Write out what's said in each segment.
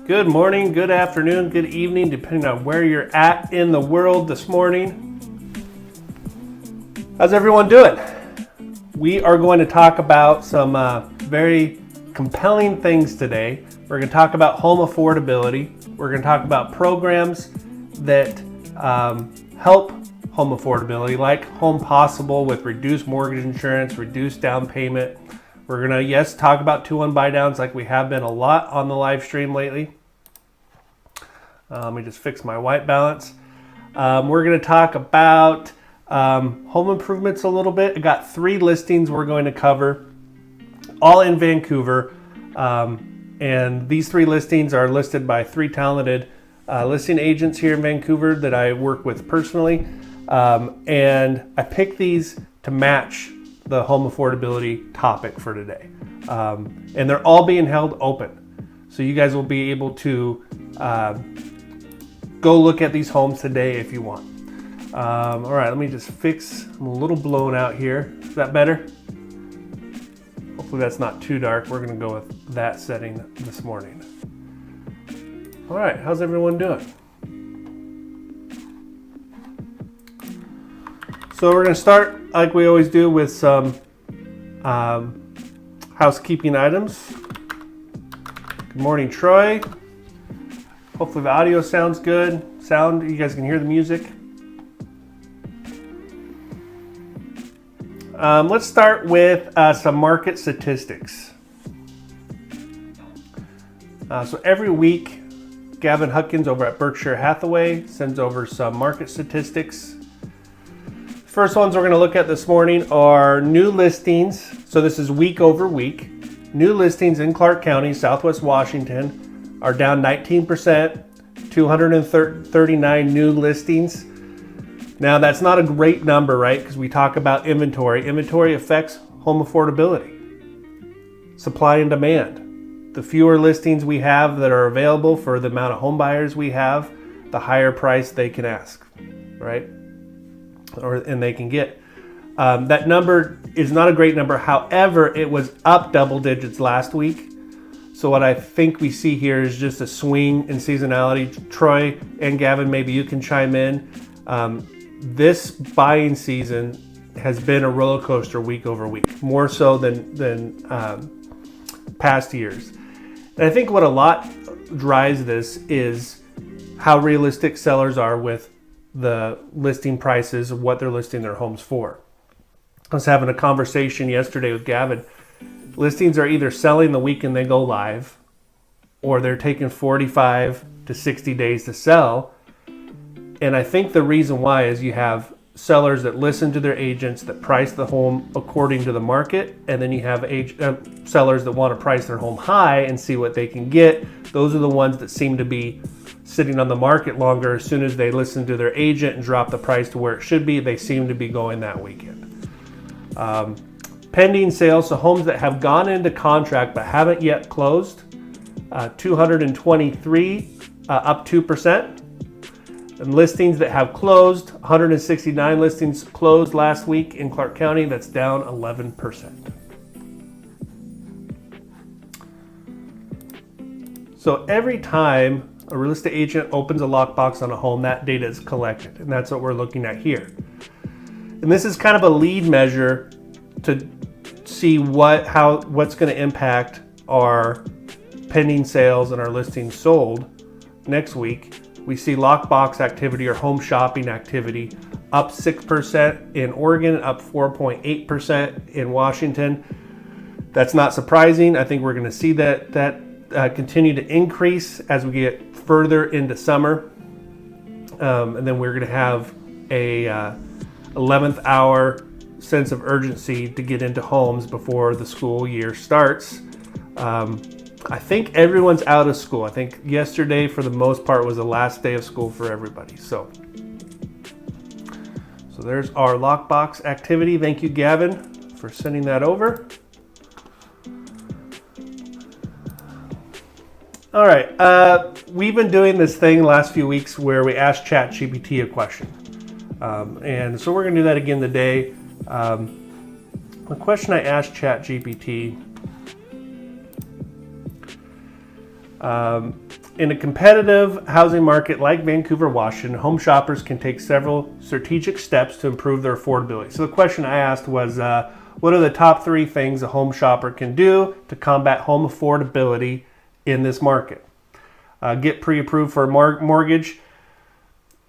Good morning, good afternoon, good evening, depending on where you're at in the world this morning. How's everyone doing? We are going to talk about some very compelling things today. We're going to talk about home affordability. We're going to talk about programs that help home affordability, like Home Possible with reduced mortgage insurance, reduced down payment. We're going to, yes, talk about 2-1 buy downs like we have been a lot on the live stream lately. Let me just fix my white balance. We're going to talk about home improvements a little bit. I got 3 listings we're going to cover, all in Vancouver. And these 3 listings are listed by 3 talented listing agents here in Vancouver that I work with personally. And I picked these to match the home affordability topic for today. And they're all being held open. So you guys will be able to go look at these homes today if you want. All right, let me just fix, I'm a little blown out here. Is that better? Hopefully that's not too dark. We're gonna go with that setting this morning. All right, how's everyone doing? So we're going to start, like we always do, with some housekeeping items. Good morning, Troy. Hopefully the audio sounds good. You guys can hear the music. Let's start with some market statistics. So every week, Gavin Huckins over at Berkshire Hathaway sends over some market statistics. First ones we're going to look at this morning are new listings. So this is week over week. New listings in Clark County, Southwest Washington, are down 19%, 239 new listings. Now that's not a great number, right? Because we talk about inventory. Inventory affects home affordability, supply and demand. The fewer listings we have that are available for the amount of home buyers we have, the higher price they can ask, right? And they can get. That number is not a great number. However, it was up double digits last week. So what I think we see here is just a swing in seasonality. Troy and Gavin, maybe you can chime in. This buying season has been a roller coaster week over week, more so than past years. And I think what a lot drives this is how realistic sellers are with the listing prices of what they're listing their homes for. I was having a conversation yesterday with Gavin. Listings are either selling the weekend they go live, or they're taking 45 to 60 days to sell. And I think the reason why is you have sellers that listen to their agents that price the home according to the market, and then you have sellers that want to price their home high and see what they can get. Those are the ones that seem to be sitting on the market longer. As soon as they listen to their agent and drop the price to where it should be, they seem to be going that weekend. Pending sales, so homes that have gone into contract but haven't yet closed, 223, up 2%. And listings that have closed, 169 listings closed last week in Clark County. That's down 11%. So every time a real estate agent opens a lockbox on a home, that data is collected, and that's what we're looking at here. And this is kind of a lead measure to see what's going to impact our pending sales and our listings sold next week. We see lockbox activity or home shopping activity up 6% in Oregon, up 4.8% in Washington. That's not surprising. I think we're going to see that continue to increase as we get further into summer. And then we're going to have a 11th hour sense of urgency to get into homes before the school year starts. I think everyone's out of school. I think yesterday, for the most part, was the last day of school for everybody. So there's our lockbox activity. Thank you, Gavin, for sending that over. All right, we've been doing this thing the last few weeks where we ask ChatGPT a question. And so we're gonna do that again today. The question I asked ChatGPT In a competitive housing market like Vancouver, Washington, home shoppers can take several strategic steps to improve their affordability. So the question I asked was, what are the top 3 things a home shopper can do to combat home affordability in this market? Get pre-approved for a mortgage.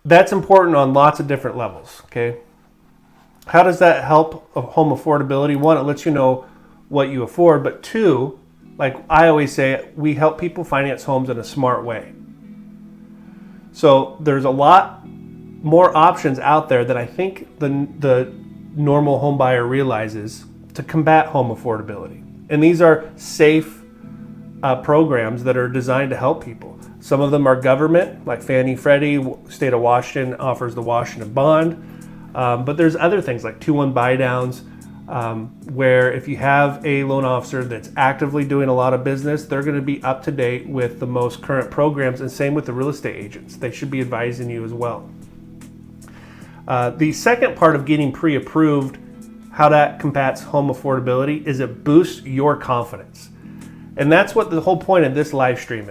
That's important on lots of different levels, okay? How does that help home affordability? 1, it lets you know what you afford, but 2, like I always say, we help people finance homes in a smart way. So there's a lot more options out there that I think the normal home buyer realizes to combat home affordability. And these are safe programs that are designed to help people. Some of them are government, like Fannie, Freddie, state of Washington offers the Washington bond. But there's other things like 2-1 buy downs, where if you have a loan officer that's actively doing a lot of business, they're going to be up to date with the most current programs, and same with the real estate agents. They should be advising you as well. The second part of getting pre-approved, how that combats home affordability, is it boosts your confidence. And that's what the whole point of this live stream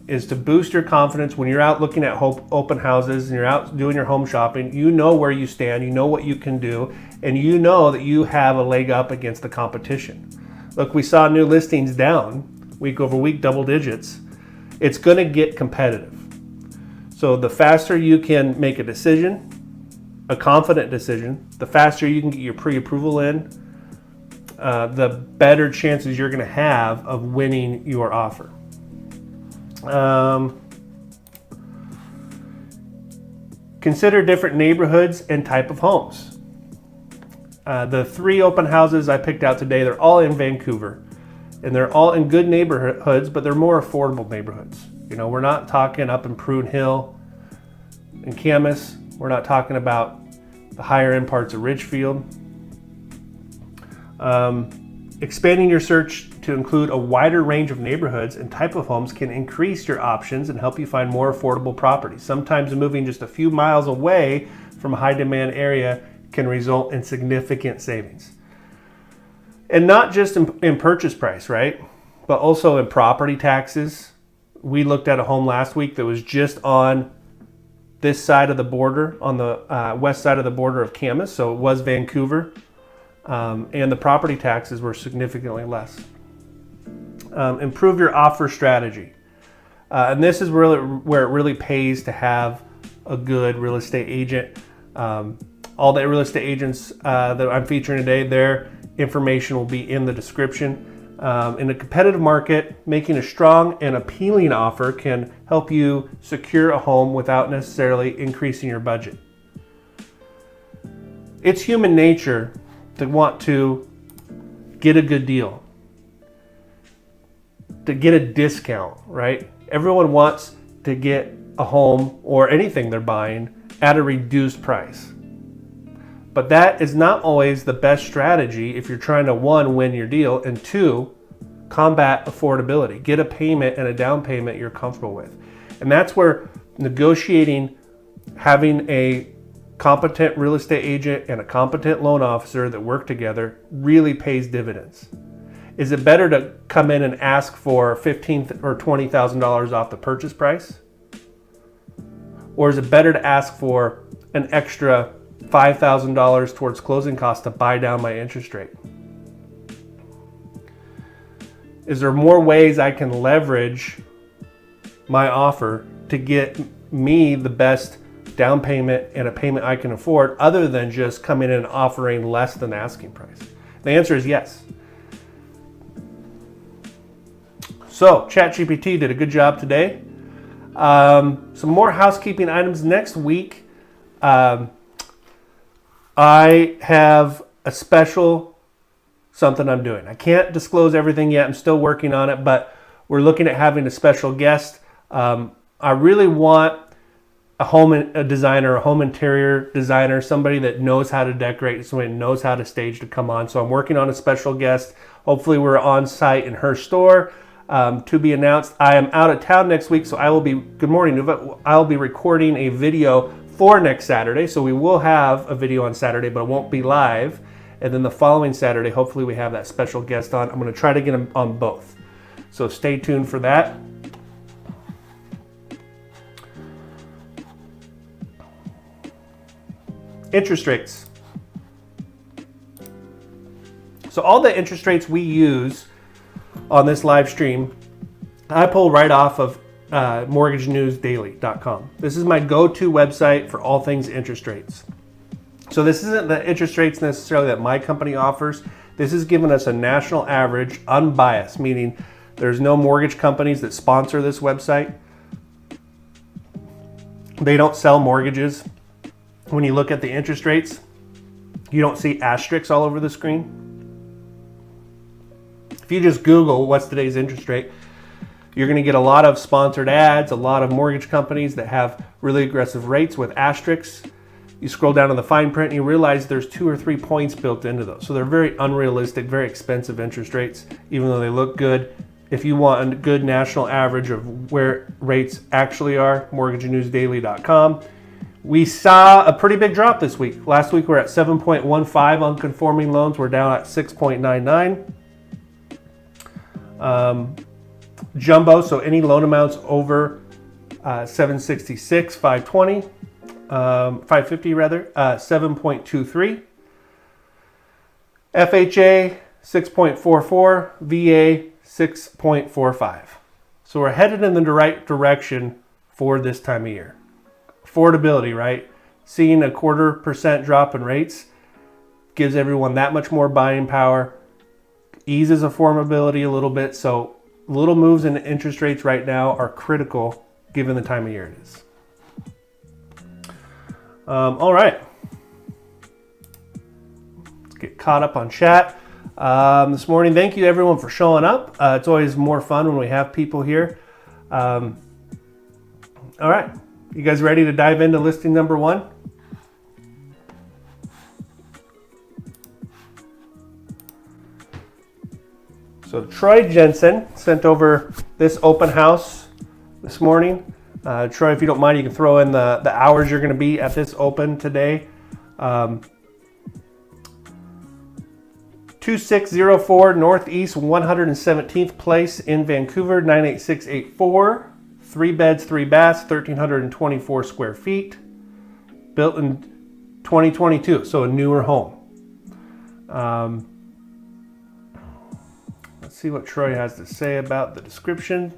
is to boost your confidence when you're out looking at open houses and you're out doing your home shopping. You know where you stand, you know what you can do, and you know that you have a leg up against the competition. Look, we saw new listings down week over week, double digits. It's going to get competitive. So the faster you can make a decision, a confident decision, the faster you can get your pre-approval in, the better chances you're going to have of winning your offer. Consider different neighborhoods and type of homes. The 3 open houses I picked out today, they're all in Vancouver, and they're all in good neighborhoods, but they're more affordable neighborhoods. You know, we're not talking up in Prune Hill and Camas. We're not talking about the higher end parts of Ridgefield. Expanding your search to include a wider range of neighborhoods and type of homes can increase your options and help you find more affordable properties. Sometimes moving just a few miles away from a high demand area can result in significant savings. And not just in purchase price, right? But also in property taxes. We looked at a home last week that was just on this side of the border, on the west side of the border of Camas, so it was Vancouver. And the property taxes were significantly less. Improve your offer strategy. And this is really where it really pays to have a good real estate agent. All the real estate agents that I'm featuring today, their information will be in the description. In a competitive market, making a strong and appealing offer can help you secure a home without necessarily increasing your budget. It's human nature to want to get a good deal, to get a discount, right? Everyone wants to get a home or anything they're buying at a reduced price. But that is not always the best strategy if you're trying to, 1, win your deal, and 2, combat affordability. Get a payment and a down payment you're comfortable with. And that's where negotiating, having a competent real estate agent and a competent loan officer that work together really pays dividends. Is it better to come in and ask for $15,000 or $20,000 off the purchase price? Or is it better to ask for an extra $5,000 towards closing costs to buy down my interest rate? Is there more ways I can leverage my offer to get me the best down payment and a payment I can afford, other than just coming in and offering less than asking price? The answer is yes. So ChatGPT did a good job today. Some more housekeeping items next week. I have a special something I'm doing. I can't disclose everything yet. I'm still working on it, but we're looking at having a special guest. I really want a designer, a home interior designer, somebody that knows how to decorate, somebody that knows how to stage to come on. So I'm working on a special guest. Hopefully we're on site in her store. To be announced. I am out of town next week, so I will be, good morning, Nuva. I'll be recording a video for next Saturday. So we will have a video on Saturday, but it won't be live. And then the following Saturday, hopefully we have that special guest on. I'm going to try to get him on both. So stay tuned for that. Interest rates. So all the interest rates we use on this live stream, I pull right off of mortgagenewsdaily.com. This is my go-to website for all things interest rates. So this isn't the interest rates necessarily that my company offers. This is giving us a national average, unbiased, meaning there's no mortgage companies that sponsor this website. They don't sell mortgages. When you look at the interest rates, you don't see asterisks all over the screen. If you just Google what's today's interest rate, you're going to get a lot of sponsored ads, a lot of mortgage companies that have really aggressive rates with asterisks. You scroll down to the fine print and you realize there's 2 or 3 points built into those. So they're very unrealistic, very expensive interest rates, even though they look good. If you want a good national average of where rates actually are, mortgagenewsdaily.com. We saw a pretty big drop this week. Last week we're at 7.15 on conforming loans. We're down at 6.99. Jumbo, so any loan amounts over 766, 520, 550 rather, 7.23. FHA 6.44, VA 6.45. So we're headed in the right direction for this time of year. Affordability, right? Seeing a 0.25% drop in rates gives everyone that much more buying power, eases affordability a little bit. So little moves in interest rates right now are critical given the time of year it is. All right. Let's get caught up on chat. This morning, thank you everyone for showing up. It's always more fun when we have people here. All right. You guys ready to dive into listing number 1? So Troy Jensen sent over this open house this morning. Troy, if you don't mind, you can throw in the hours you're going to be at this open today. 2604 Northeast 117th Place in Vancouver, 98684. 3 beds, 3 baths, 1,324 square feet. Built in 2022, so a newer home. Let's see what Troy has to say about the description.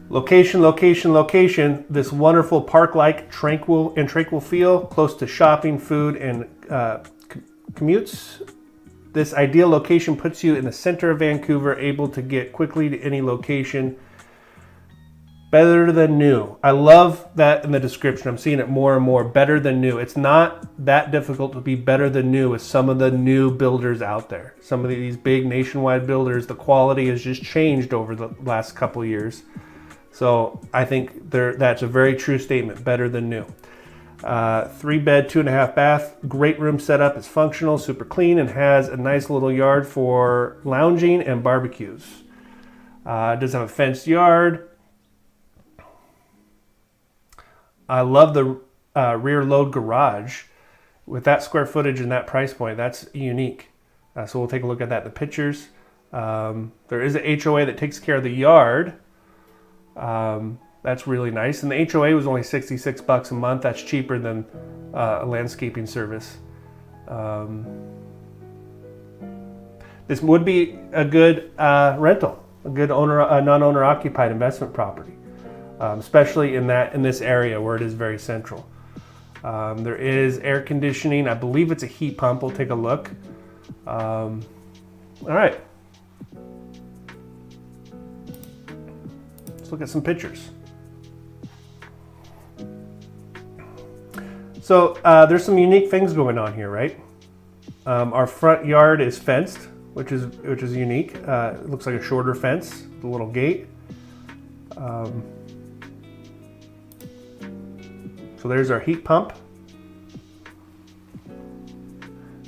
Location, location, location. This wonderful park-like tranquil feel, close to shopping, food, and commutes. This ideal location puts you in the center of Vancouver, able to get quickly to any location. Better than new. I love that in the description. I'm seeing it more and more. Better than new. It's not that difficult to be better than new with some of the new builders out there. Some of these big nationwide builders, the quality has just changed over the last couple of years. So I think that's a very true statement. Better than new. 3 bed, 2.5 bath. Great room setup. It's functional, super clean, and has a nice little yard for lounging and barbecues. It does have a fenced yard. I love the rear load garage. With that square footage and that price point, that's unique. So we'll take a look at that in the pictures. There is an HOA that takes care of the yard. That's really nice. And the HOA was only $66 a month. That's cheaper than a landscaping service. This would be a good rental, a good non-owner occupied investment property. Especially in this area where it is very central. There is air conditioning. I believe it's a heat pump. We'll take a look. All right. Let's look at some pictures. So there's some unique things going on here, right? Our front yard is fenced, which is unique. It looks like a shorter fence, with a little gate. So there's our heat pump.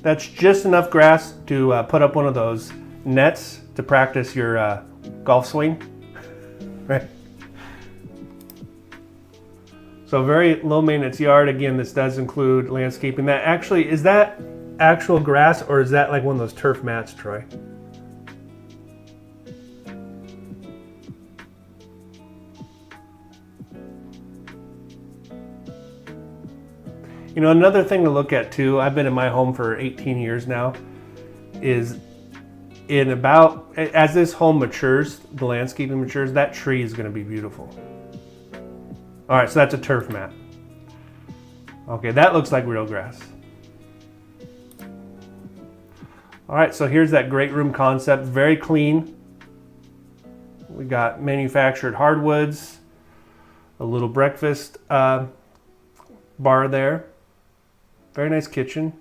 That's just enough grass to put up one of those nets to practice your golf swing, right? So very low maintenance yard. Again, this does include landscaping. Is that actual grass or is that like one of those turf mats, Troy? You know, another thing to look at too, I've been in my home for 18 years now, is as this home matures, the landscaping matures, that tree is going to be beautiful. All right, so that's a turf mat. Okay, that looks like real grass. All right, so here's that great room concept, very clean. We got manufactured hardwoods, a little breakfast bar there. Very nice kitchen.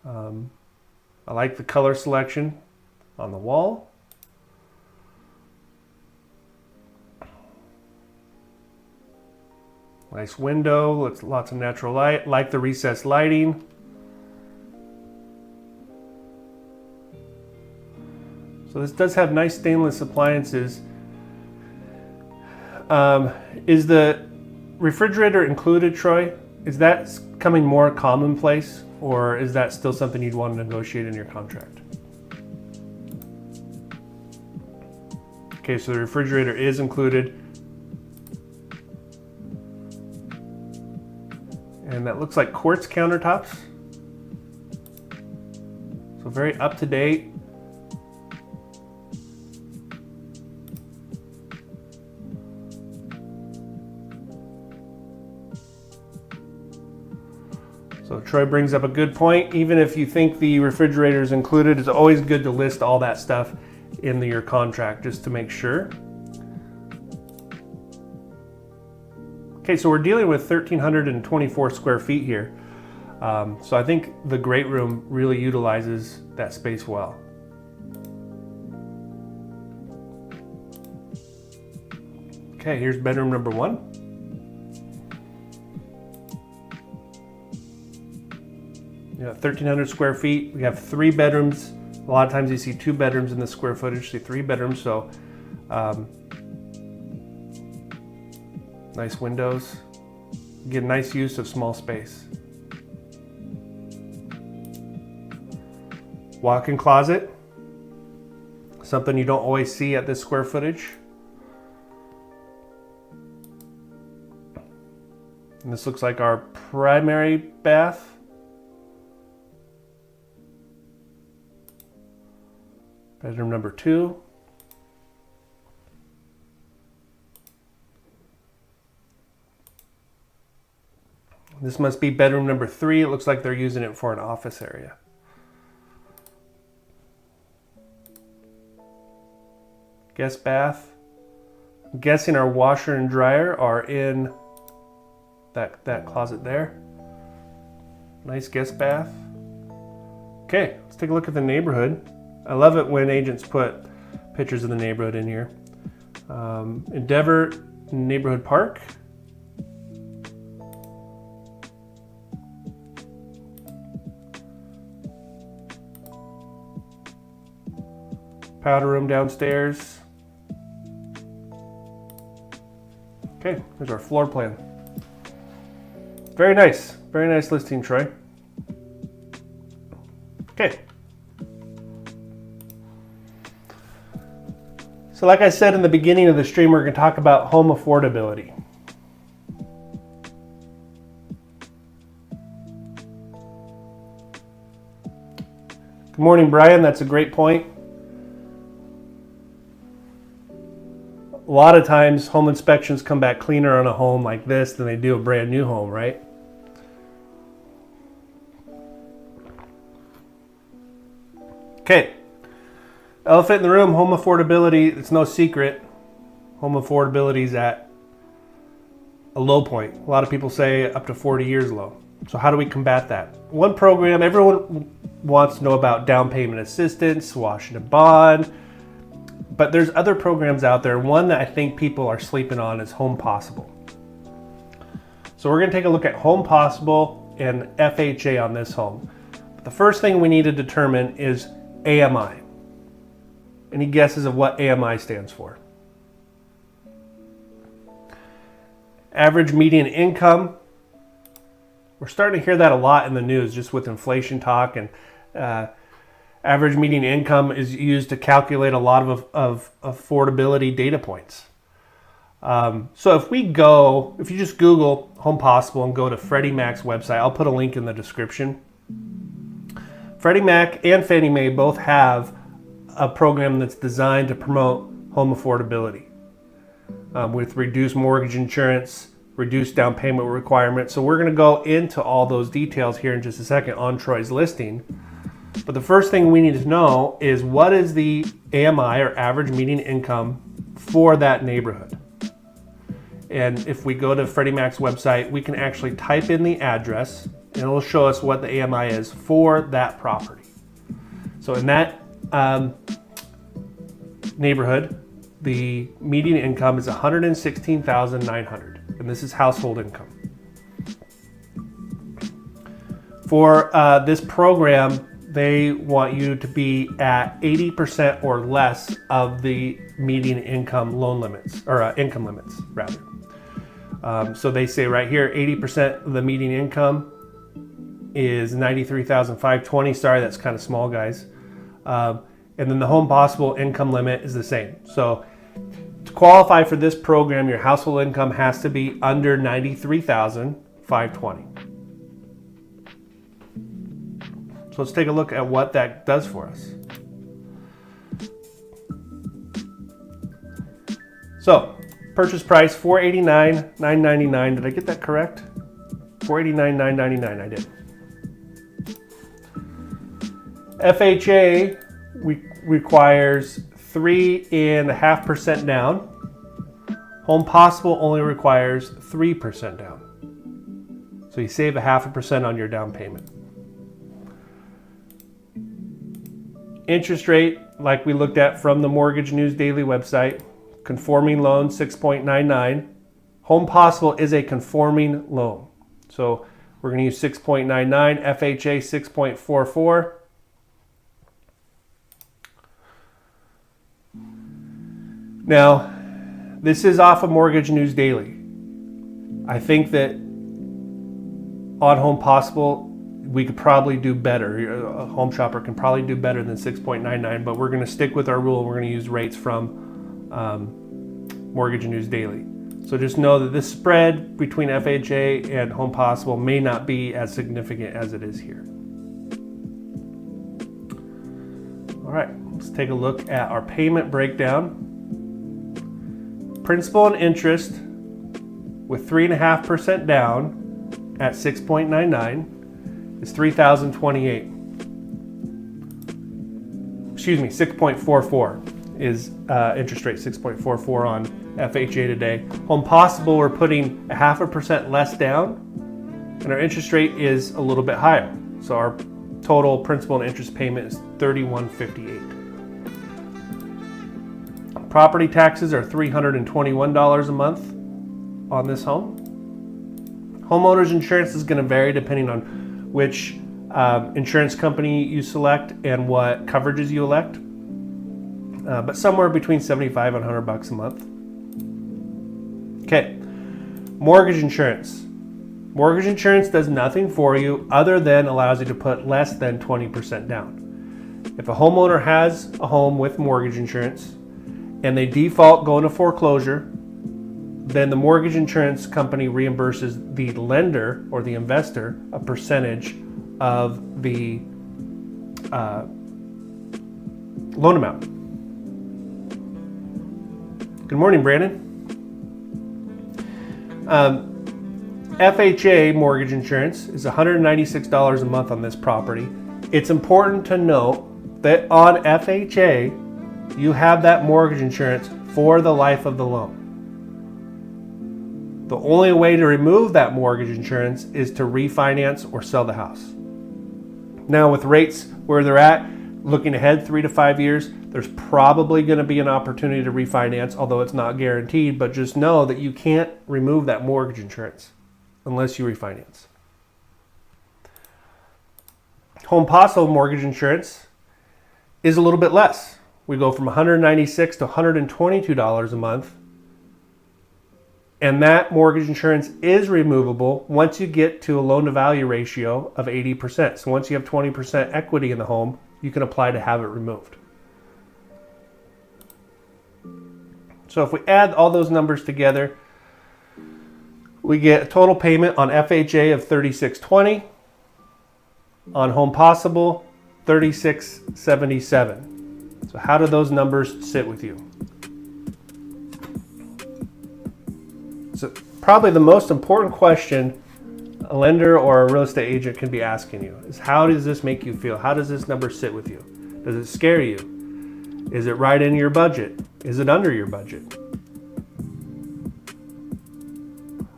I like the color selection on the wall. Nice window, lots of natural light. Like the recessed lighting. So this does have nice stainless appliances. Is the refrigerator included, Troy? Is that coming more commonplace, or is that still something you'd want to negotiate in your contract? Okay, so the refrigerator is included. And that looks like quartz countertops. So very up to date. So Troy brings up a good point. Even if you think the refrigerator is included, it's always good to list all that stuff in your contract just to make sure. Okay, so we're dealing with 1,324 square feet here. So I think the great room really utilizes that space well. Okay, here's bedroom number 1. Yeah, 1,300 square feet. We have 3 bedrooms. A lot of times you see 2 bedrooms in the square footage, see 3 bedrooms. So nice windows. Get nice use of small space. Walk-in closet. Something you don't always see at this square footage. And this looks like our primary bath. Bedroom number 2. This must be bedroom number 3. It looks like they're using it for an office area. Guest bath. I'm guessing our washer and dryer are in that closet there. Nice guest bath. Okay, let's take a look at the neighborhood. I love it when agents put pictures of the neighborhood in here. Endeavor Neighborhood Park. Powder room downstairs. Okay, there's our floor plan. Very nice listing, Troy. Okay. So like I said in the beginning of the stream, we're going to talk about home affordability. Good morning, Brian. That's a great point. A lot of times home inspections come back cleaner on a home like this than they do a brand new home, right? Okay. Elephant in the room, home affordability, it's no secret. Home affordability is at a low point. A lot of people say up to 40 years low. So how do we combat that? One program, everyone wants to know about down payment assistance, Washington bond, but there's other programs out there. One that I think people are sleeping on is Home Possible. So we're gonna take a look at Home Possible and FHA on this home. But the first thing we need to determine is AMI. Any guesses of what AMI stands for? Average median income. We're starting to hear that a lot in the news just with inflation talk, and average median income is used to calculate a lot of affordability data points. So if you just Google Home Possible and go to Freddie Mac's website, I'll put a link in the description. Freddie Mac and Fannie Mae both have a program that's designed to promote home affordability with reduced mortgage insurance, reduced down payment requirements. So we're going to go into all those details here in just a second on Troy's listing. But the first thing we need to know is what is the AMI or average median income for that neighborhood. And if we go to Freddie Mac's website, we can actually type in the address and it'll show us what the AMI is for that property. So in that neighborhood, the median income is $116,900, and this is household income. For this program, they want you to be at 80% or less of the median income loan limits, or income limits, rather. So they say right here, 80% of the median income is $93,520. Sorry, that's kind of small, guys. And then the Home Possible income limit is the same. So to qualify for this program, your household income has to be under $93,520. So let's take a look at what that does for us. So purchase price $489,999. Did I get that correct? $489,999. I did. FHA requires 3.5% down. Home Possible only requires 3% down. So you save 0.5% on your down payment. Interest rate, like we looked at from the Mortgage News Daily website, conforming loan 6.99. Home Possible is a conforming loan. So we're going to use 6.99, FHA 6.44. Now, this is off of Mortgage News Daily. I think that on Home Possible, we could probably do better. A home shopper can probably do better than 6.99, but we're going to stick with our rule. We're going to use rates from Mortgage News Daily. So just know that this spread between FHA and Home Possible may not be as significant as it is here. All right, let's take a look at our payment breakdown. Principal and interest with 3.5% down at 6.99 is $3,028. Excuse me, 6.44 is interest rate, 6.44 on FHA today. Home Possible, we're putting 0.5% less down, and our interest rate is a little bit higher. So our total principal and interest payment is $3,158. Property taxes are $321 a month on this home. Homeowner's insurance is going to vary depending on which insurance company you select and what coverages you elect, but somewhere between $75 and $100 a month. Okay, mortgage insurance. Mortgage insurance does nothing for you other than allows you to put less than 20% down. If a homeowner has a home with mortgage insurance and they default, go into foreclosure, then the mortgage insurance company reimburses the lender or the investor a percentage of the loan amount. Good morning, Brandon. FHA mortgage insurance is $196 a month on this property. It's important to note that on FHA, you have that mortgage insurance for the life of the loan. The only way to remove that mortgage insurance is to refinance or sell the house. Now, with rates where they're at, looking ahead 3 to 5 years, there's probably going to be an opportunity to refinance, although it's not guaranteed, but just know that you can't remove that mortgage insurance unless you refinance. Home Possible mortgage insurance is a little bit less. We go from $196 to $122 a month. And that mortgage insurance is removable once you get to a loan-to-value ratio of 80%. So once you have 20% equity in the home, you can apply to have it removed. So if we add all those numbers together, we get a total payment on FHA of $36.20, on Home Possible $36.77. So how do those numbers sit with you? So probably the most important question a lender or a real estate agent can be asking you is, how does this make you feel? How does this number sit with you? Does it scare you? Is it right in your budget? Is it under your budget?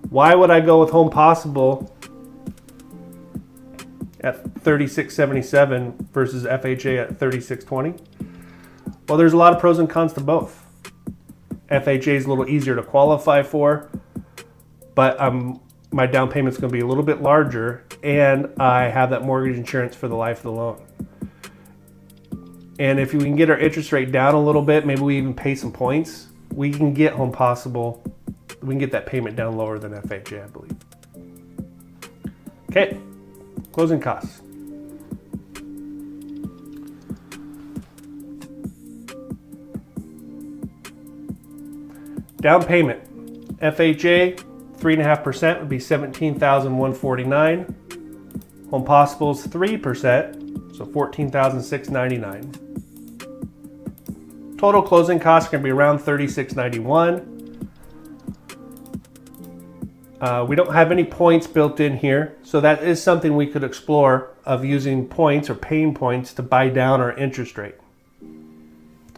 Why would I go with Home Possible at $36.77 versus FHA at $36.20? Well, there's a lot of pros and cons to both. FHA is a little easier to qualify for, but my down payment's going to be a little bit larger, and I have that mortgage insurance for the life of the loan. And if we can get our interest rate down a little bit, maybe we even pay some points, we can get Home Possible, we can get that payment down lower than FHA, I believe. Okay, closing costs. Down payment, FHA 3.5% would be $17,149. Home Possible's 3%, so $14,699. Total closing costs are going to be around $36.91. We don't have any points built in here, so that is something we could explore, of using points or paying points to buy down our interest rate.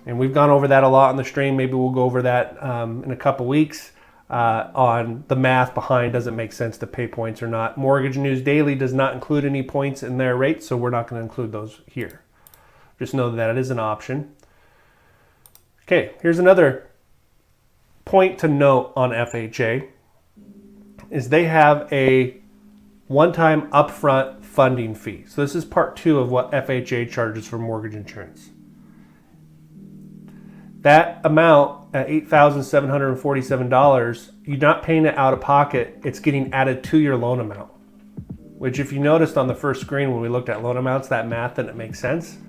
And we've gone over that a lot on the stream. Maybe we'll go over that in a couple weeks on the math behind, does it make sense to pay points or not. Mortgage News Daily does not include any points in their rates, so we're not going to include those here. Just know that it is an option. Okay, here's another point to note on FHA, is they have a one-time upfront funding fee. So this is part 2 of what FHA charges for mortgage insurance. That amount at $8,747, you're not paying it out of pocket, it's getting added to your loan amount. Which, if you noticed on the first screen when we looked at loan amounts, that math didn't make sense.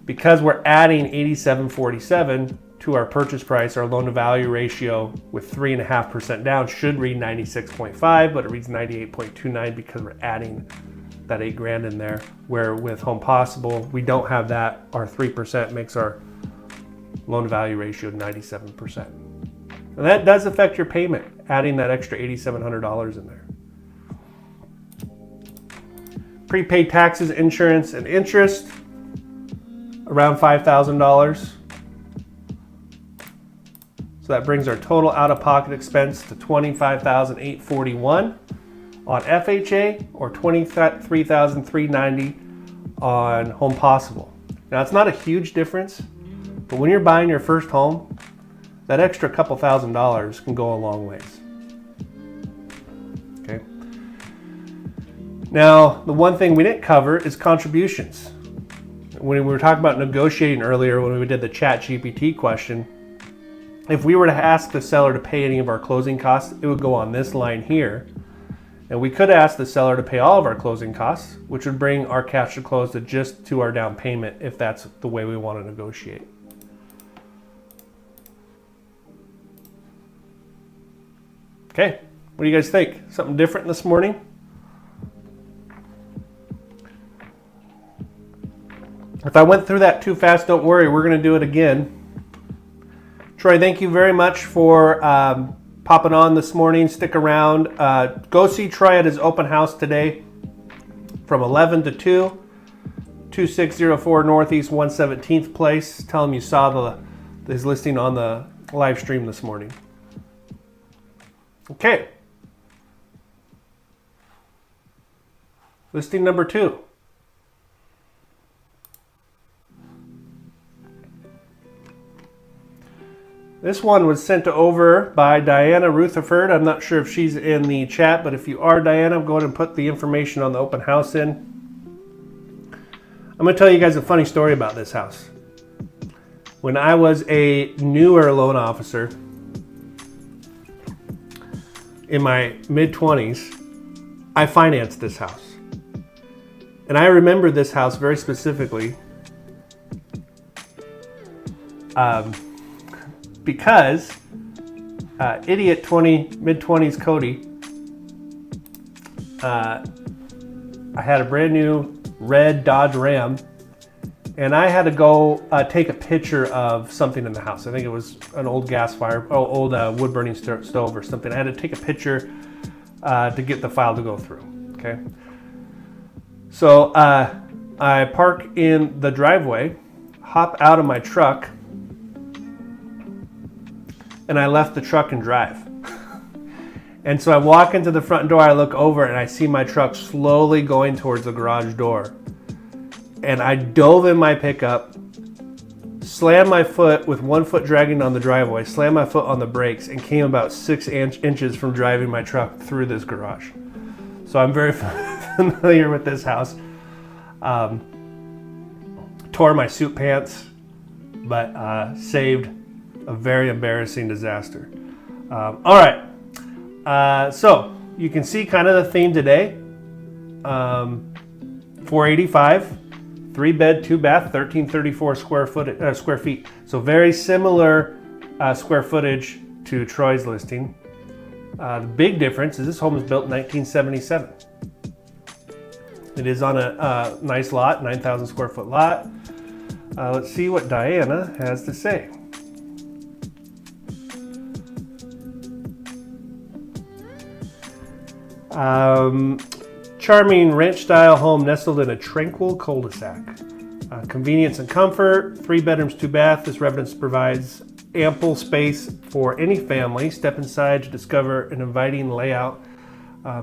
Because we're adding $8,747 to our purchase price, our loan to value ratio with 3.5% down should read 96.5, but it reads 98.29 because we're adding that $8,000 in there. Where with Home Possible, we don't have that. Our 3% makes our loan to value ratio 97%. And that does affect your payment, adding that extra $8,700 in there. Prepaid taxes, insurance, and interest, around $5,000. So that brings our total out-of-pocket expense to $25,841 on FHA or $23,390 on Home Possible. Now, it's not a huge difference, but when you're buying your first home, that extra couple $1,000s can go a long ways. Okay. Now, the one thing we didn't cover is contributions. When we were talking about negotiating earlier, when we did the ChatGPT question, if we were to ask the seller to pay any of our closing costs, it would go on this line here. And we could ask the seller to pay all of our closing costs, which would bring our cash to close to just to our down payment, if that's the way we want to negotiate. Okay, what do you guys think? Something different this morning? If I went through that too fast, don't worry, we're going to do it again. Troy, thank you very much for popping on this morning. Stick around. Go see Troy at his open house today from 11 to 2, 2604 Northeast 117th Place. Tell him you saw his listing on the live stream this morning. Okay. Listing number 2. This one was sent over by Diana Rutherford. I'm not sure if she's in the chat, but if you are, Diana, go ahead and put the information on the open house in. I'm going to tell you guys a funny story about this house. When I was a newer loan officer in my mid-20s, I financed this house. And I remember this house very specifically. because idiot mid-20s Cody, I had a brand new red Dodge Ram, and I had to go take a picture of something in the house. I think it was an old old wood burning stove or something. I had to take a picture to get the file to go through. Okay, so I park in the driveway, hop out of my truck, and I left the truck and drive. And so I walk into the front door, I look over, and I see my truck slowly going towards the garage door. And I dove in my pickup, slammed my foot with 1 foot dragging on the driveway, slammed my foot on the brakes, and came about 6 inches from driving my truck through this garage. So I'm very familiar with this house. Tore my suit pants, but saved a very embarrassing disaster. All right. So you can see kind of the theme today. 485, 3-bed, 2-bath, 1334 square feet. So very similar square footage to Troy's listing. The big difference is this home was built in 1977. It is on a nice lot, 9,000 square foot lot. Let's see what Diana has to say. Charming ranch-style home nestled in a tranquil cul-de-sac. Convenience and comfort, 3 bedrooms, 2 baths. This residence provides ample space for any family. Step inside to discover an inviting layout.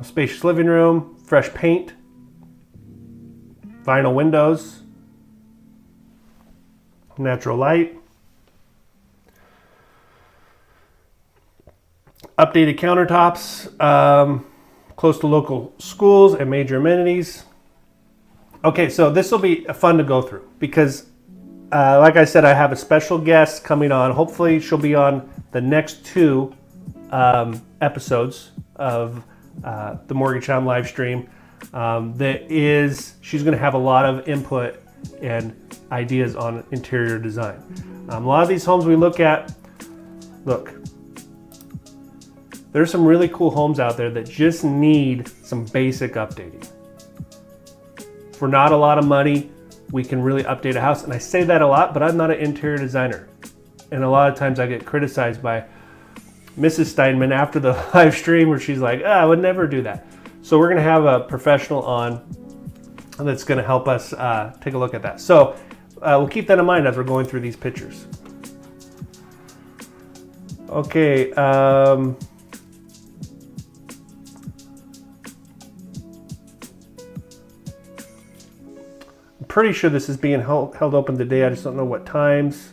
Spacious living room, fresh paint, vinyl windows, natural light. Updated countertops. Close to local schools and major amenities. Okay, so this will be fun to go through because, like I said, I have a special guest coming on. Hopefully, she'll be on the next 2 episodes of the Mortgage Hound live stream. She's going to have a lot of input and ideas on interior design. A lot of these homes we look at, there's some really cool homes out there that just need some basic updating. For not a lot of money, we can really update a house. And I say that a lot, but I'm not an interior designer. And a lot of times I get criticized by Mrs. Steinmann after the live stream where she's like, I would never do that. So we're gonna have a professional on that's gonna help us take a look at that. So we'll keep that in mind as we're going through these pictures. Okay. Pretty sure this is being held open today. I just don't know what times.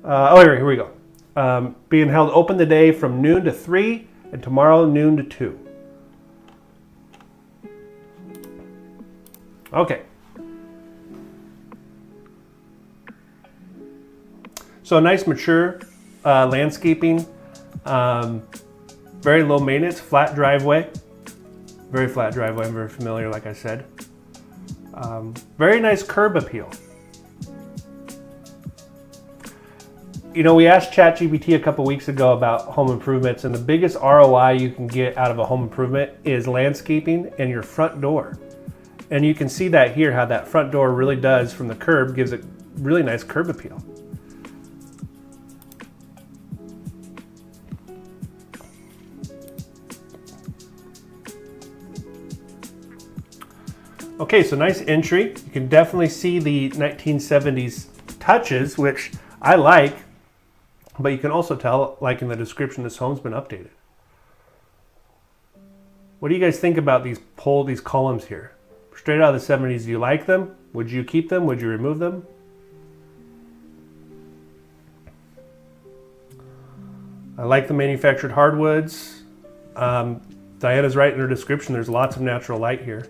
Here we go. Being held open today from noon to 3 and tomorrow noon to 2. Okay. So nice mature landscaping. Very low maintenance, flat driveway. Very flat driveway. I'm very familiar, like I said. Very nice curb appeal. You know, we asked ChatGPT a couple weeks ago about home improvements, and the biggest ROI you can get out of a home improvement is landscaping and your front door. And you can see that here, how that front door really does from the curb, gives it really nice curb appeal. Okay, so nice entry. You can definitely see the 1970s touches, which I like, but you can also tell, like in the description, this home's been updated. What do you guys think about these columns here? Straight out of the 70s, do you like them? Would you keep them? Would you remove them? I like the manufactured hardwoods. Diana's right in her description, there's lots of natural light here.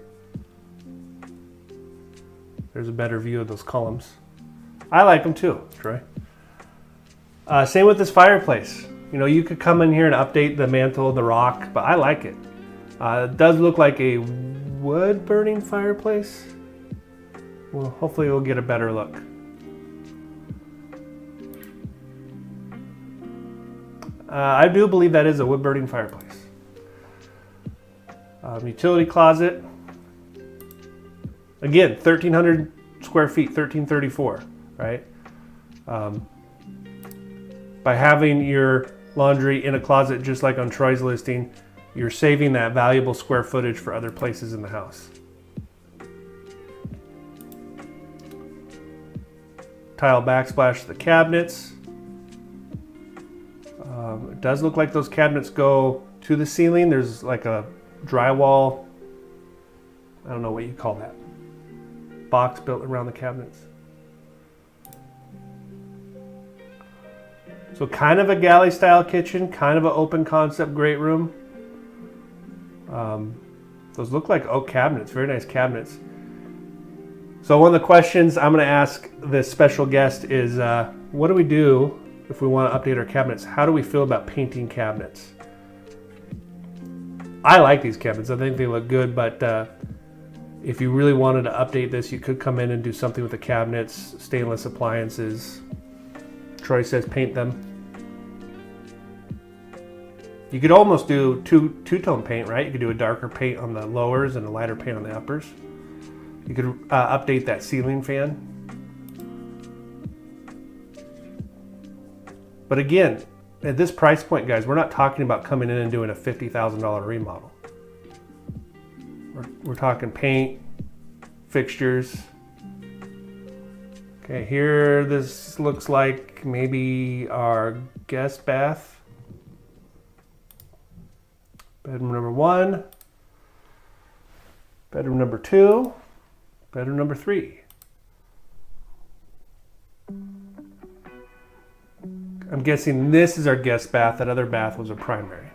There's a better view of those columns. I like them too, Troy. Same with this fireplace. You know, you could come in here and update the mantle and the rock, but I like it. It does look like a wood burning fireplace. Well, hopefully we'll get a better look. I do believe that is a wood burning fireplace. Utility closet. Again, 1,300 square feet, 1,334, right? By having your laundry in a closet just like on Troy's listing, you're saving that valuable square footage for other places in the house. Tile backsplash to the cabinets. It does look like those cabinets go to the ceiling. There's like a drywall, I don't know what you call that, box built around the cabinets. So kind of a galley style kitchen, kind of an open concept great room. Those look like oak cabinets, very nice cabinets. So one of the questions I'm going to ask this special guest is, what do we do if we want to update our cabinets? How do we feel about painting cabinets? I like these cabinets. I think they look good, but if you really wanted to update this, you could come in and do something with the cabinets, stainless appliances. Troy says paint them. You could almost do two-tone paint, right? You could do a darker paint on the lowers and a lighter paint on the uppers. You could update that ceiling fan. But again, at this price point, guys, we're not talking about coming in and doing a $50,000 remodel. We're talking paint, fixtures. Okay, here this looks like maybe our guest bath. Bedroom number 1, bedroom number 2, bedroom number 3. I'm guessing this is our guest bath. That other bath was a primary.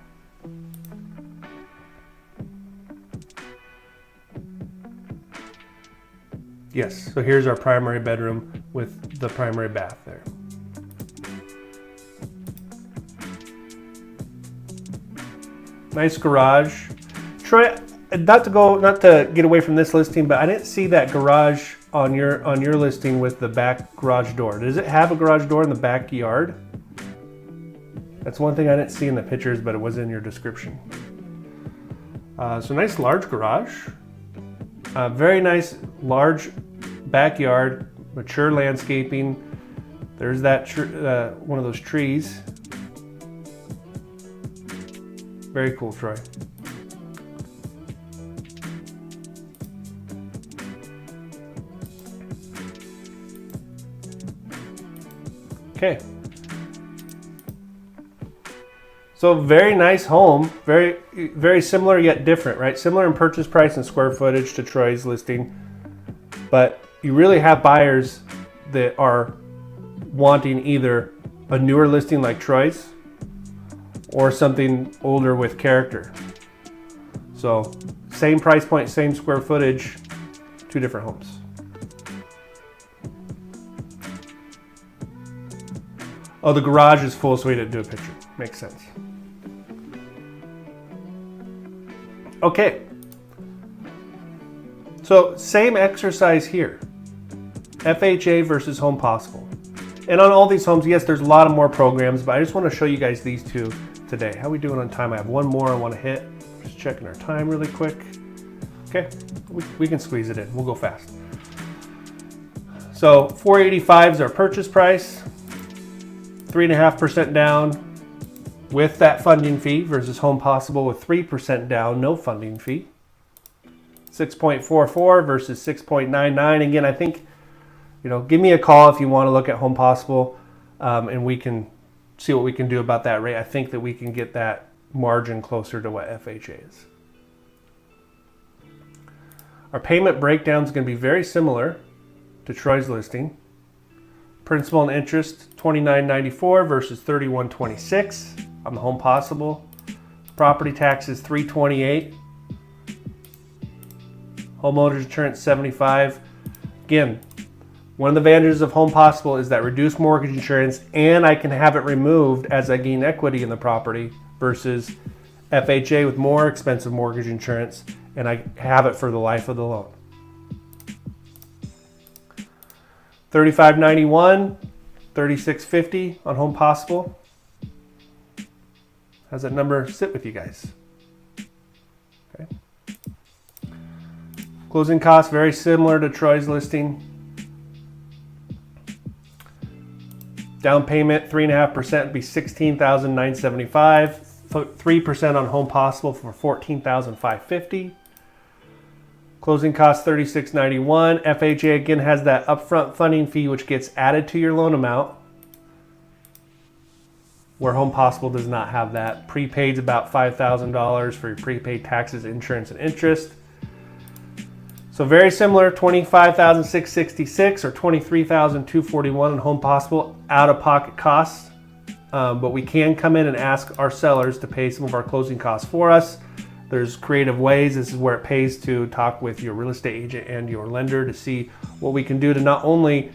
Yes, so here's our primary bedroom with the primary bath there. Nice garage. Troy, not to get away from this listing, but I didn't see that garage on your listing with the back garage door. Does it have a garage door in the backyard? That's one thing I didn't see in the pictures, but it was in your description. So nice large garage. Very nice large backyard, mature landscaping. There's that one of those trees. Very cool, Troy. Okay. So very nice home, very similar yet different, right? Similar in purchase price and square footage to Troy's listing, but you really have buyers that are wanting either a newer listing like Troy's or something older with character. So same price point, same square footage, two different homes. Oh, the garage is full, so we didn't do a picture. Makes sense. Okay. So same exercise here. FHA versus Home Possible. And on all these homes, yes, there's a lot of more programs, but I just want to show you guys these two today. How are we doing on time? I have one more I want to hit. Just checking our time really quick. Okay, we can squeeze it in. We'll go fast. So $485 is our purchase price. 3.5% down with that funding fee versus Home Possible with 3% down, no funding fee. 6.44 versus 6.99. Again, I think, give me a call if you want to look at Home Possible, and we can see what we can do about that rate. I think that we can get that margin closer to what FHA is. Our payment breakdown is going to be very similar to Troy's listing. Principal and interest, $29.94 versus $31.26 on the Home Possible. Property taxes, $328. Homeowners insurance, $75. Again, one of the advantages of Home Possible is that reduced mortgage insurance, and I can have it removed as I gain equity in the property versus FHA with more expensive mortgage insurance, and I have it for the life of the loan. $35.91, $36.50 on Home Possible. How's that number sit with you guys? Okay. Closing costs, very similar to Troy's listing. Down payment, 3.5% would be $16,975. 3% on Home Possible for $14,550. Closing costs $36.91. FHA again has that upfront funding fee which gets added to your loan amount, where Home Possible does not have that. Prepaid's about $5,000 for your prepaid taxes, insurance, and interest. So very similar, $25,666 or $23,241 on Home Possible out-of-pocket costs. But we can come in and ask our sellers to pay some of our closing costs for us. There's creative ways. This is where it pays to talk with your real estate agent and your lender to see what we can do to not only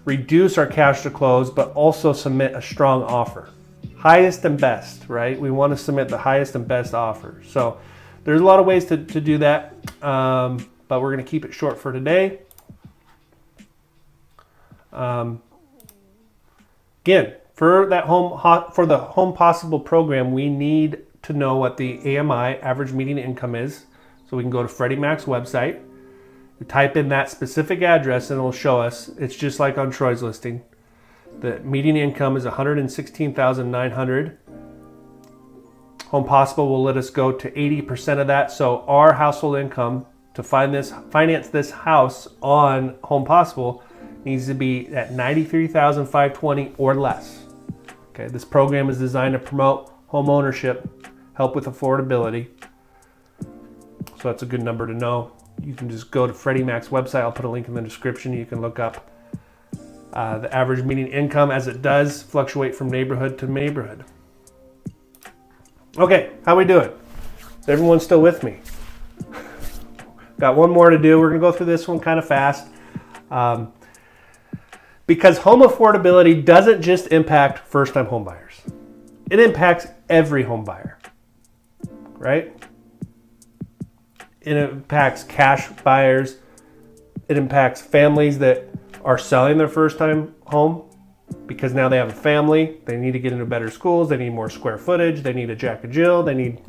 reduce our cash to close, but also submit a strong offer. Highest and best, right? We want to submit the highest and best offer. So there's a lot of ways to do that, but we're going to keep it short for today. Again, for the Home Possible program, we need to know what the AMI, average median income, is. So we can go to Freddie Mac's website, we type in that specific address, and it'll show us. It's just like on Troy's listing. The median income is $116,900. Home Possible will let us go to 80% of that. So our household income to finance this house on Home Possible needs to be at $93,520 or less. Okay, this program is designed to promote home ownership, help with affordability. So that's a good number to know. You can just go to Freddie Mac's website. I'll put a link in the description. You can look up the average median income, as it does fluctuate from neighborhood to neighborhood. Okay, how we doing? Is everyone still with me? Got one more to do. We're gonna go through this one kind of fast. Because home affordability doesn't just impact first-time home buyers. It impacts every home buyer, right? It impacts cash buyers. It impacts families that are selling their first-time home because now they have a family. They need to get into better schools. They need more square footage. They need a Jack and Jill. They need,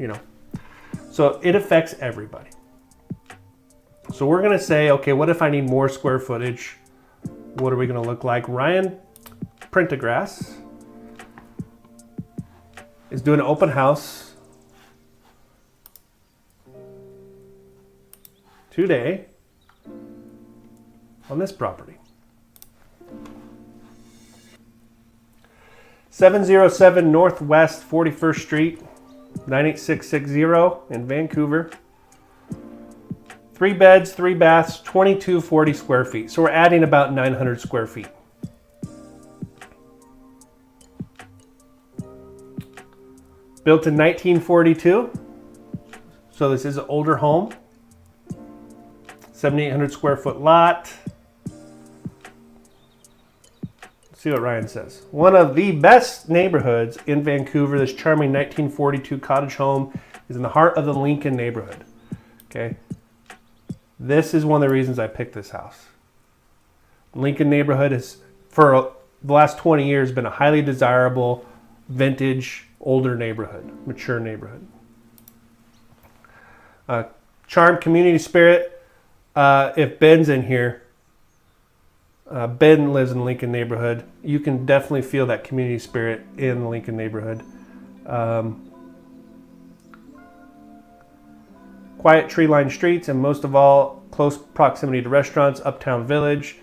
So it affects everybody. So we're going to say, okay, what if I need more square footage? What are we going to look like? Ryan Prendergrass is doing an open house today on this property. 707 Northwest 41st Street, 98660 in Vancouver. 3 beds, 3 baths, 2240 square feet. So we're adding about 900 square feet. Built in 1942. So this is an older home. 7,800 square foot lot. Let's see what Ryan says. One of the best neighborhoods in Vancouver, this charming 1942 cottage home is in the heart of the Lincoln neighborhood. Okay. This is one of the reasons I picked this house. Lincoln neighborhood has, for the last 20 years, been a highly desirable, vintage, older neighborhood, mature neighborhood. Charm, community spirit. If Ben's in here, Ben lives in the Lincoln neighborhood. You can definitely feel that community spirit in the Lincoln neighborhood. Quiet tree-lined streets, and most of all, close proximity to restaurants, uptown village.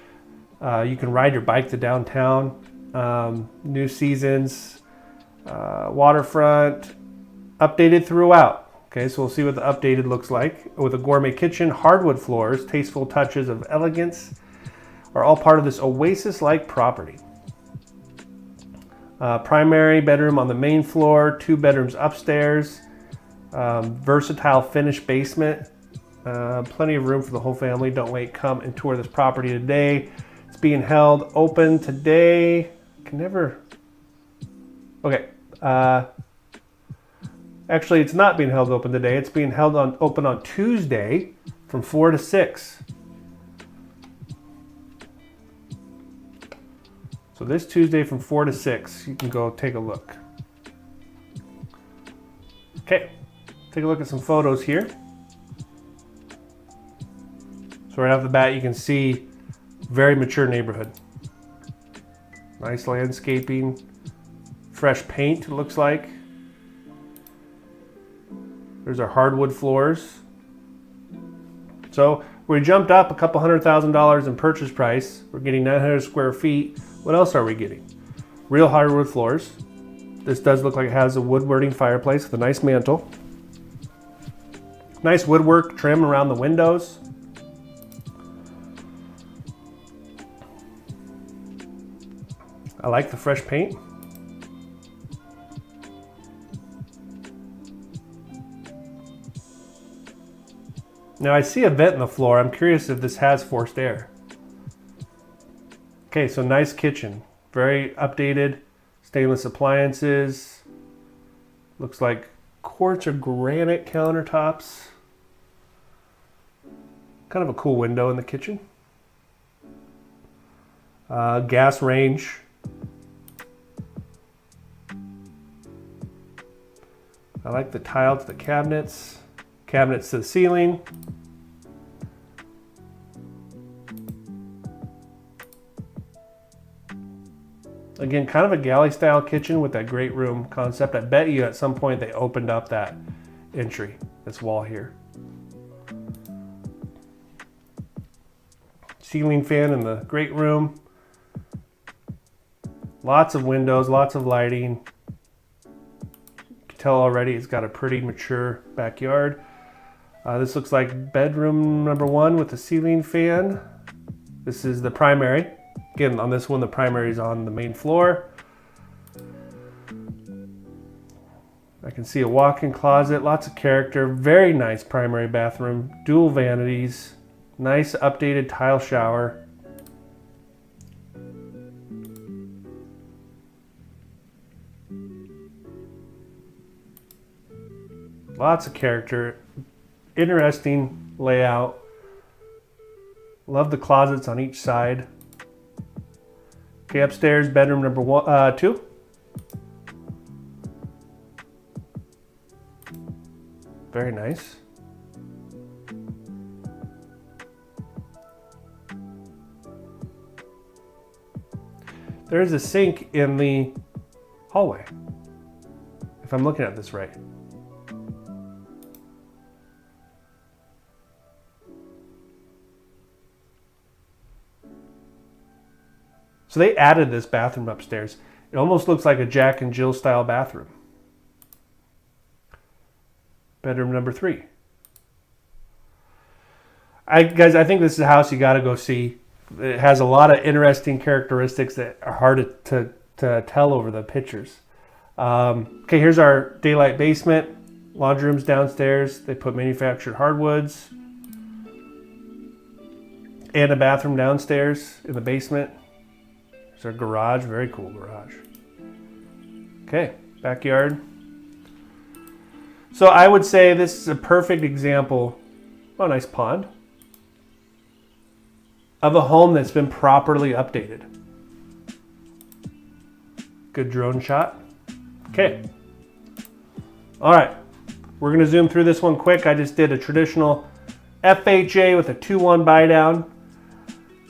You can ride your bike to downtown. New seasons, waterfront, updated throughout. Okay, so we'll see what the updated looks like. With a gourmet kitchen, hardwood floors, tasteful touches of elegance are all part of this oasis-like property. Primary bedroom on the main floor, 2 bedrooms upstairs. Versatile finished basement, plenty of room for the whole family. Don't wait, come and tour this property today. It's being held open today. Actually, it's not being held open today. It's being held open on Tuesday from 4 to 6. So this Tuesday from 4 to 6, you can go take a look. Okay, take a look at some photos here. So right off the bat, you can see very mature neighborhood. Nice landscaping, fresh paint, it looks like. There's our hardwood floors. So we jumped up a couple $100,000 in purchase price. We're getting 900 square feet. What else are we getting? Real hardwood floors. This does look like it has a wood-burning fireplace with a nice mantle. Nice woodwork trim around the windows. I like the fresh paint. Now I see a vent in the floor. I'm curious if this has forced air. Okay, so nice kitchen. Very updated. Stainless appliances. Looks like quartz or granite countertops. Kind of a cool window in the kitchen. Gas range. I like the tile to the cabinets. Cabinets to the ceiling. Again, kind of a galley style kitchen with that great room concept. I bet you at some point they opened up that entry, this wall here. Ceiling fan in the great room. Lots of windows, lots of lighting. You can tell already it's got a pretty mature backyard. This looks like bedroom number 1 with the ceiling fan. This is the primary. Again, on this one, the primary is on the main floor. I can see a walk-in closet, lots of character, very nice primary bathroom, dual vanities, nice updated tile shower. Lots of character, interesting layout. Love the closets on each side. Okay, upstairs, bedroom number 2. Very nice. There is a sink in the hallway, if I'm looking at this right. So they added this bathroom upstairs. It almost looks like a Jack and Jill style bathroom. Bedroom number 3. Guys, I think this is a house you got to go see. It has a lot of interesting characteristics that are hard to tell over the pictures. Okay, here's our daylight basement. Laundry room's downstairs. They put manufactured hardwoods. And a bathroom downstairs in the basement. There's our garage, very cool garage. Okay, backyard. So I would say this is a perfect example, oh, nice pond, of a home that's been properly updated. Good drone shot. Okay. All right, we're gonna zoom through this one quick. I just did a traditional FHA with a 2-1 buy down.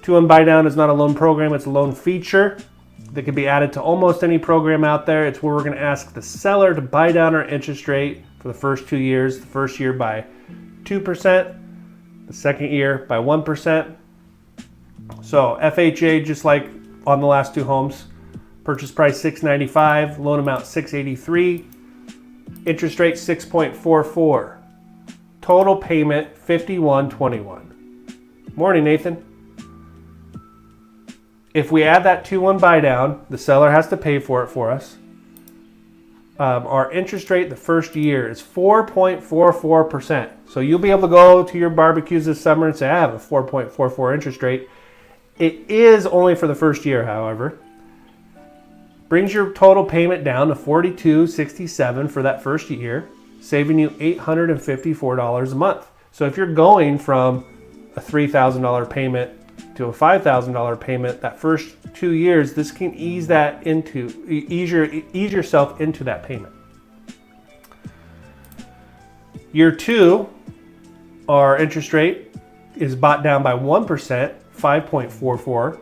2-1 buy down is not a loan program, it's a loan feature that can be added to almost any program out there. It's where we're going to ask the seller to buy down our interest rate for the first 2 years. The first year by 2%, the second year by 1%. So FHA, just like on the last 2 homes, purchase price $695, loan amount $683, interest rate 6.44, total payment $51.21. Morning, Nathan. If we add that 2-1 buy down, the seller has to pay for it for us. Our interest rate the first year is 4.44%. So you'll be able to go to your barbecues this summer and say, I have a 4.44 interest rate. It is only for the first year, however. Brings your total payment down to $42.67 for that first year, saving you $854 a month. So if you're going from a $3,000 payment to a $5,000 payment that first 2 years, this can ease yourself into that payment. Year 2, our interest rate is bought down by 1%, 5.44,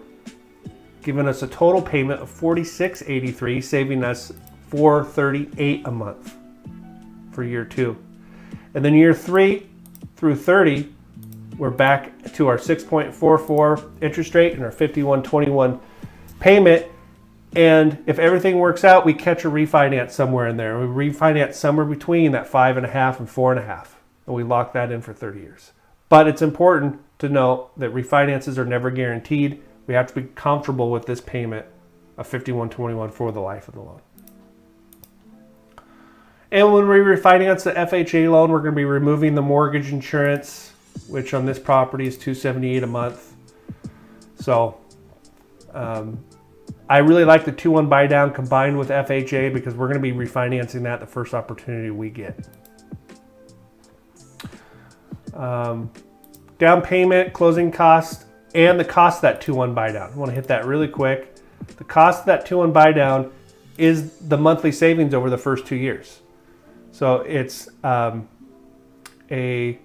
giving us a total payment of $46.83, saving us $438 a month for year 2. And then year 3 through 30, we're back to our 6.44 interest rate and our 51.21 payment. And if everything works out, we catch a refinance somewhere in there. We refinance somewhere between that 5.5 and 4.5, and we lock that in for 30 years. But it's important to note that refinances are never guaranteed. We have to be comfortable with this payment of 51.21 for the life of the loan. And when we refinance the FHA loan, we're going to be removing the mortgage insurance, which on this property is $278 a month. So I really like the 2-1 buy down combined with FHA because we're going to be refinancing that the first opportunity we get. Down payment, closing cost, and the cost of that 2-1 buy down. I want to hit that really quick. The cost of that 2-1 buy down is the monthly savings over the first 2 years. So it's a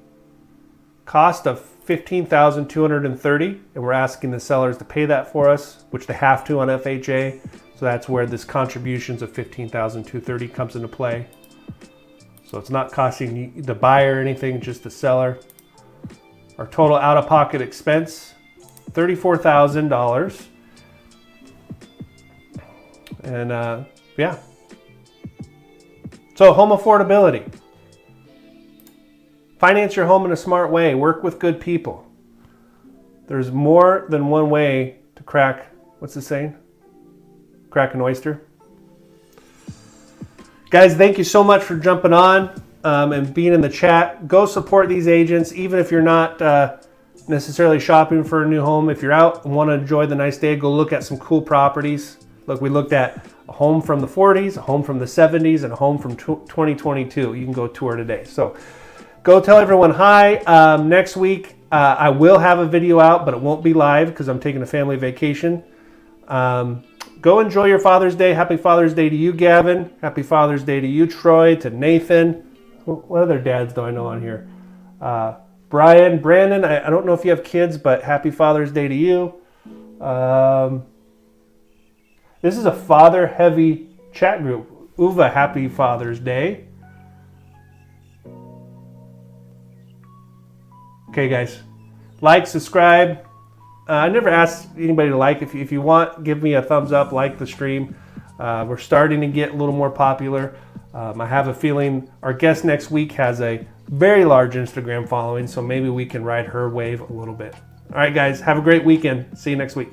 cost of $15,230, and we're asking the sellers to pay that for us, which they have to on FHA. So that's where this contributions of $15,230 comes into play. So it's not costing the buyer anything, just the seller. Our total out-of-pocket expense, $34,000. And yeah. So home affordability. Finance your home in a smart way. Work with good people. There's more than one way to crack, what's the saying? Crack an oyster. Guys, thank you so much for jumping on and being in the chat. Go support these agents, even if you're not necessarily shopping for a new home. If you're out and want to enjoy the nice day, go look at some cool properties. Look, we looked at a home from the 40s, a home from the 70s, and a home from 2022. You can go tour today. So go tell everyone hi. Next week, I will have a video out, but it won't be live because I'm taking a family vacation. Go enjoy your Father's Day. Happy Father's Day to you, Gavin. Happy Father's Day to you, Troy, to Nathan. What other dads do I know on here? Brian, Brandon, I don't know if you have kids, but happy Father's Day to you. This is a father-heavy chat group. Uva, happy Father's Day. Okay, guys. Like, subscribe. I never asked anybody to like. If you want, give me a thumbs up, like the stream. We're starting to get a little more popular. I have a feeling our guest next week has a very large Instagram following, so maybe we can ride her wave a little bit. All right, guys. Have a great weekend. See you next week.